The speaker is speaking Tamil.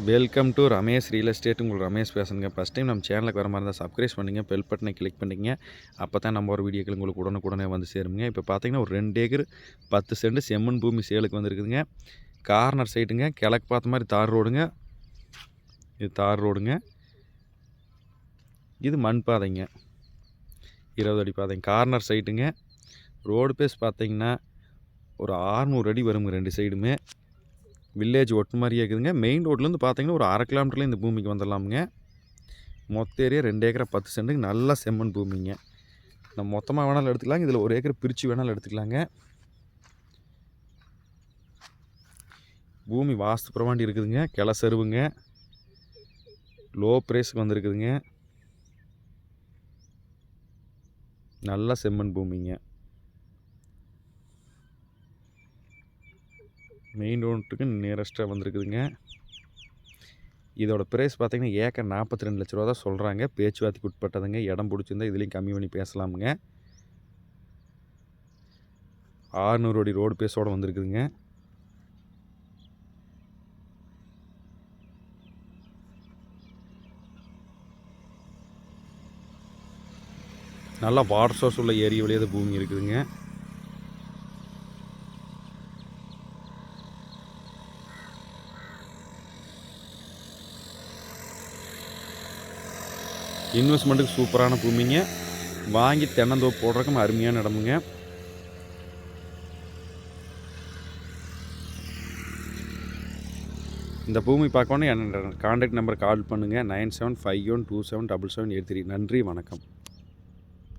Welcome to Ramesh real estate. உங்கள் ரமேஷ் பேசுங்க. ஃபஸ்ட் டைம் நம்ம சேனலுக்கு வர மாதிரி இருந்தால் சப்ஸ்கிரைப் பண்ணிங்க, பெல் பட்டனை கிளிக் பண்ணிங்க. அப்போ தான் நம்ம ஒரு வீடியோக்கள் உங்களுக்கு உடனுக்குடனே வந்து சேருங்க. இப்போ பார்த்தீங்கன்னா ஒரு 2 ஏக்கர் 10 சென்ட் செம்மண் பூமி சேலுக்கு வந்துருக்குதுங்க. கார்னர் சைட்டுங்க, கிழக்கு பார்த்த மாதிரி தார் ரோடுங்க. இது தார் ரோடுங்க. இது மண் பாதைங்க, 20 அடி பாதைங்க. கார்னர் சைட்டுங்க. ரோடு பேஸ் பார்த்தீங்கன்னா ஒரு 600 அடி வருங்க 2 சைடுமே. வில்லேஜ் ஒட்டு மாதிரியே இருக்குதுங்க. மெயின் ரோட்லேருந்து பார்த்தீங்கன்னா ஒரு 1/2 கிலோமீட்டரில் இந்த பூமிக்கு வந்துடலாமுங்க. மொத்த ஏரியா 2 ஏக்கரா 10 சென்ட்டுக்கு நல்ல செம்மண் பூமிங்க. நம்ம மொத்தமாக வேணாலும் எடுத்துக்கலாங்க, இதில் 1 ஏக்கர் பிரித்து வேணாலும் எடுத்துக்கலாங்க. பூமி வாஸ்து பிரமாண்டி இருக்குதுங்க. கிளை சருவுங்க, லோ ப்ரைஸுக்கு வந்துருக்குதுங்க. நல்ல செம்மண் பூமிங்க. மெயின் ரோட்டுக்கு நியரஸ்ட்டாக வந்துருக்குதுங்க. இதோட ப்ரைஸ் பார்த்தீங்கன்னா ஏக்கர் 42 லட்ச ரூபா தான் சொல்கிறாங்க. பேச்சுவார்த்தைக்கு உட்பட்டதுங்க. இடம் பிடிச்சிருந்தா இதுலேயும் கம்மி பண்ணி பேசலாமுங்க. 600 அடி ரோடு பேஸோடு வந்துருக்குதுங்க. நல்லா வாட்டர் சோர்ஸ் உள்ள ஏரியா வழியாக தான் பூமி இருக்குதுங்க. இன்வெஸ்ட்மெண்ட்டுக்கு சூப்பரான பூமிங்க. வாங்கி தென்னந்தோப்பு போடுறதுக்கும் அருமையான இடமுங்க. இந்த பூமி பார்க்கணும் என்னோட கான்டாக்ட் நம்பர் கால் பண்ணுங்கள். 9751277773. நன்றி, வணக்கம்.